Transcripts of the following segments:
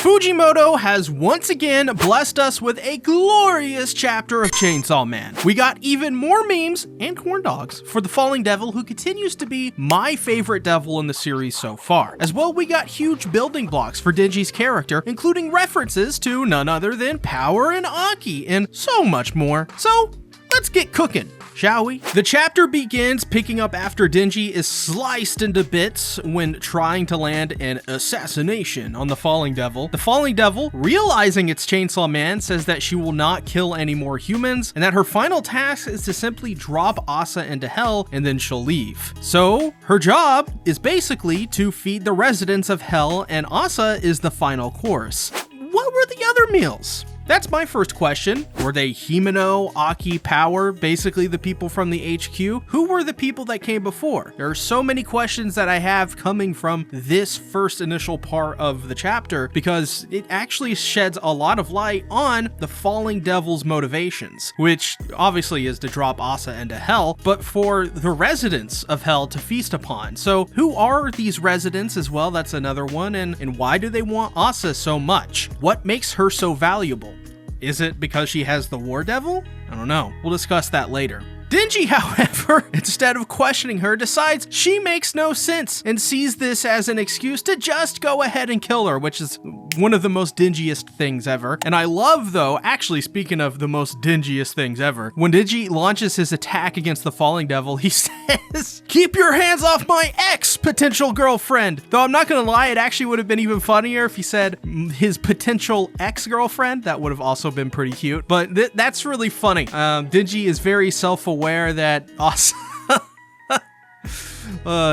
Fujimoto has once again blessed us with a glorious chapter of Chainsaw Man. We got even more memes and corn dogs for the Falling Devil, who continues to be my favorite devil in the series so far. As well, we got huge building blocks for Denji's character, including references to none other than Power and Aki, and so much more. So, let's get cooking, shall we? The chapter begins picking up after Denji is sliced into bits when trying to land an assassination on the Falling Devil. The Falling Devil, realizing it's Chainsaw Man, says that she will not kill any more humans and that her final task is to simply drop Asa into hell and then she'll leave. So her job is basically to feed the residents of hell, and Asa is the final course. What were the other meals? That's my first question. Were they Himeno, Aki, Power, basically the people from the HQ? Who were the people that came before? There are so many questions that I have coming from this first initial part of the chapter, because it actually sheds a lot of light on the Falling Devil's motivations, which obviously is to drop Asa into hell, but for the residents of hell to feast upon. So who are these residents as well? That's another one. And why do they want Asa so much? What makes her so valuable? Is it because she has the War Devil? I don't know. We'll discuss that later. Denji, however, instead of questioning her, decides she makes no sense and sees this as an excuse to just go ahead and kill her, which is one of the most dingiest things ever. And I love, though, actually speaking of the most dingiest things ever, when Denji launches his attack against the Falling Devil, he says, "Keep your hands off my ex-potential girlfriend." Though I'm not gonna lie, it actually would have been even funnier if he said his potential ex-girlfriend. That would have also been pretty cute, but that's really funny. Denji is very self-aware that Asa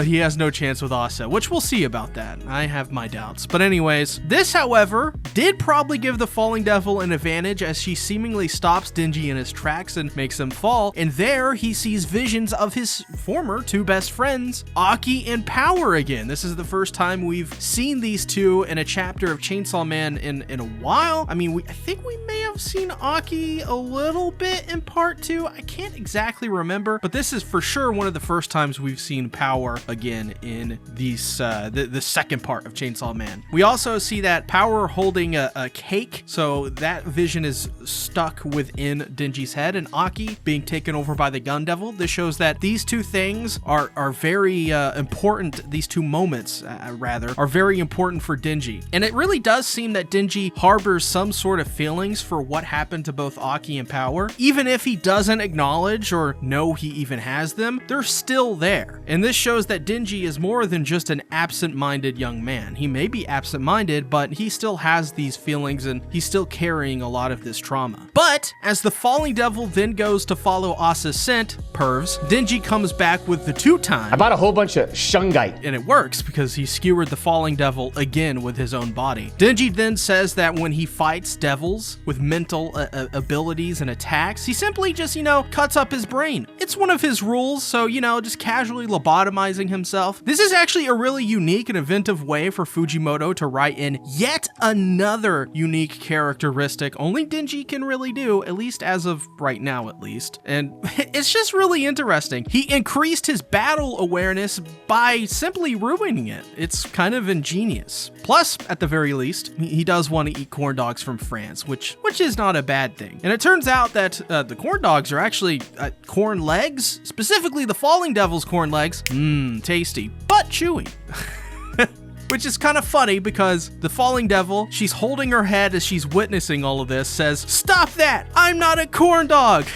he has no chance with Asa, which we'll see about that. I have my doubts. But anyways, this, however, did probably give the Falling Devil an advantage, as she seemingly stops Denji in his tracks and makes him fall, and there he sees visions of his former two best friends, Aki and Power again. This is the first time we've seen these two in a chapter of Chainsaw Man in a while. I mean, I think we may have seen Aki a little bit in part 2. I can't exactly remember, but this is for sure one of the first times we've seen Power again in these the second part of Chainsaw Man. We also see that Power holding a cake, so that vision is stuck within Denji's head, and Aki being taken over by the Gun Devil. This shows that these two things are very important. These two moments, rather, are very important for Denji. And it really does seem that Denji harbors some sort of feelings for what happened to both Aki and Power. Even if he doesn't acknowledge or know he even has them, they're still there. And this shows that Denji is more than just an absent-minded young man. He may be absent-minded, but he still has these feelings and he's still carrying a lot of this trauma. But as the Falling Devil then goes to follow Asa's scent, pervs, Denji comes back with the two-time. I bought a whole bunch of shungite. And it works because he skewered the Falling Devil again with his own body. Denji then says that when he fights devils with mental abilities and attacks, he simply just, cuts up his brain. It's one of his rules, so, just casually lobotomizing himself. This is actually a really unique and inventive way for Fujimoto to write in yet another unique characteristic only Denji can really do, at least as of right now at least. And it's just really interesting. He increased his battle awareness by simply ruining it. It's kind of ingenious. Plus, at the very least, he does want to eat corn dogs from France, which is not a bad thing. And it turns out that the corn dogs are actually corn legs, specifically the Falling Devil's corn legs. Tasty, but chewy. Which is kind of funny because the Falling Devil, she's holding her head as she's witnessing all of this, says, "Stop that! I'm not a corn dog!"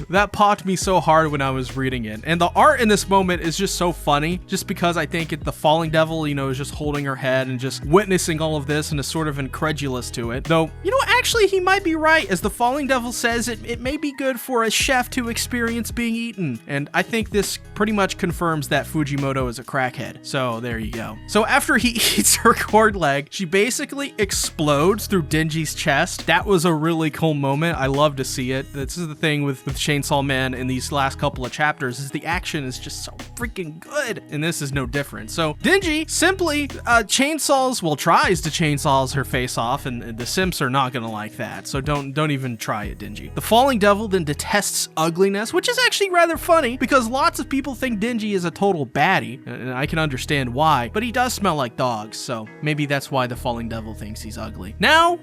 That popped me so hard when I was reading it. And the art in this moment is just so funny, just because I think the Falling Devil, is just holding her head and just witnessing all of this and is sort of incredulous to it. Though, actually he might be right. As the Falling Devil says, it may be good for a chef to experience being eaten. And I think this pretty much confirms that Fujimoto is a crackhead. So there you go. So after he eats her corn leg, she basically explodes through Denji's chest. That was a really cool moment. I love to see it. This is the thing with Chainsaw Man in these last couple of chapters is the action is just so freaking good, and this is no different. So Denji simply tries to chainsaws her face off, and the simps are not gonna like that, so don't even try it, Denji. The falling devil then detests ugliness, which is actually rather funny because lots of people think Denji is a total baddie, and I can understand why, but he does smell like dogs, so maybe that's why the falling devil thinks he's ugly. Now,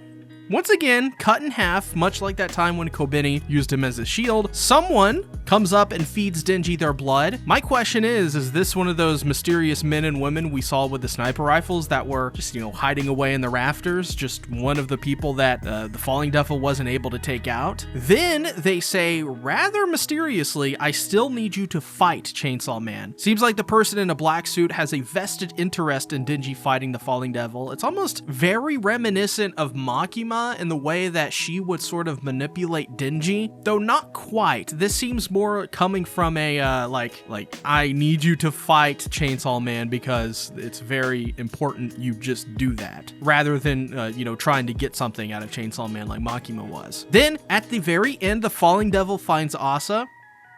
once again, cut in half, much like that time when Kobeni used him as a shield, someone comes up and feeds Denji their blood. My question is this one of those mysterious men and women we saw with the sniper rifles that were just, hiding away in the rafters, just one of the people that the falling devil wasn't able to take out? Then they say, rather mysteriously, I still need you to fight Chainsaw Man. Seems like the person in a black suit has a vested interest in Denji fighting the falling devil. It's almost very reminiscent of Makima in the way that she would sort of manipulate Denji, though not quite. This seems more coming from a like I need you to fight Chainsaw Man because it's very important you just do that, rather than trying to get something out of Chainsaw Man like Makima was. Then at the very end, the falling devil finds Asa.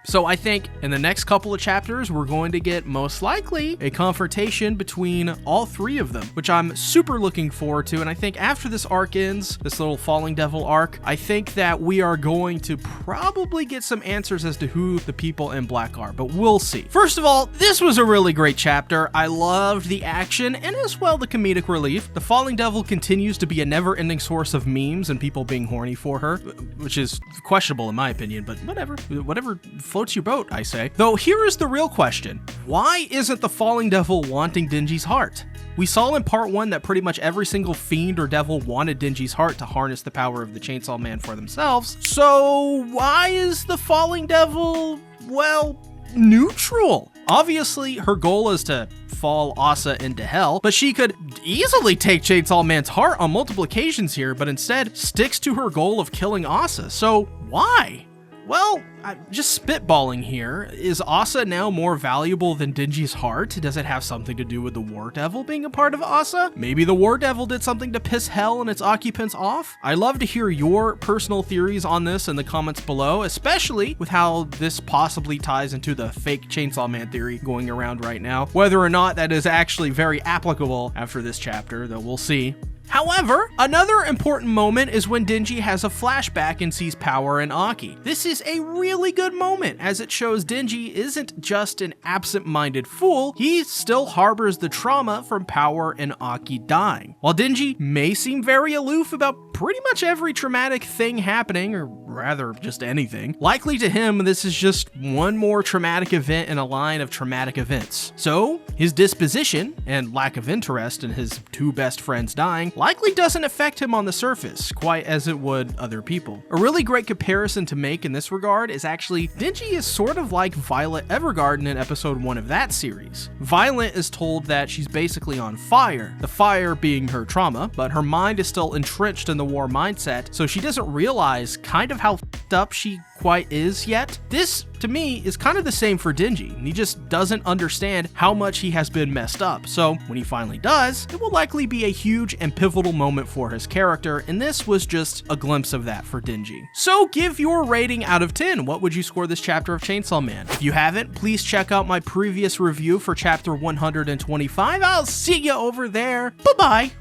So I think in the next couple of chapters, we're going to get most likely a confrontation between all three of them, which I'm super looking forward to. And I think after this arc ends, this little falling devil arc, I think that we are going to probably get some answers as to who the people in black are, but we'll see. First of all, this was a really great chapter. I loved the action and as well the comedic relief. The falling devil continues to be a never-ending source of memes and people being horny for her, which is questionable in my opinion, but whatever floats your boat, I say. Though here is the real question. Why isn't the falling devil wanting Denji's heart? We saw in part 1 that pretty much every single fiend or devil wanted Denji's heart to harness the power of the Chainsaw Man for themselves. So why is the falling devil, well, neutral? Obviously, her goal is to fall Asa into hell, but she could easily take Chainsaw Man's heart on multiple occasions here, but instead sticks to her goal of killing Asa. So why? Well, I'm just spitballing here. Is Asa now more valuable than Denji's heart? Does it have something to do with the War Devil being a part of Asa? Maybe the War Devil did something to piss hell and its occupants off? I'd love to hear your personal theories on this in the comments below, especially with how this possibly ties into the fake Chainsaw Man theory going around right now. Whether or not that is actually very applicable after this chapter, though we'll see. However, another important moment is when Denji has a flashback and sees Power and Aki. This is a really good moment as it shows Denji isn't just an absent-minded fool, he still harbors the trauma from Power and Aki dying. While Denji may seem very aloof about pretty much every traumatic thing happening, or rather just anything, likely to him this is just one more traumatic event in a line of traumatic events. So, his disposition and lack of interest in his two best friends dying likely doesn't affect him on the surface, quite as it would other people. A really great comparison to make in this regard is actually Denji is sort of like Violet Evergarden in episode 1 of that series. Violet is told that she's basically on fire, the fire being her trauma, but her mind is still entrenched in the war mindset, so she doesn't realize kind of how f***ed up she quite is yet. This, to me, is kind of the same for Denji. He just doesn't understand how much he has been messed up, so when he finally does, it will likely be a huge and pivotal moment for his character, and this was just a glimpse of that for Denji. So give your rating out of 10. What would you score this chapter of Chainsaw Man? If you haven't, please check out my previous review for chapter 125. I'll see you over there. Bye-bye.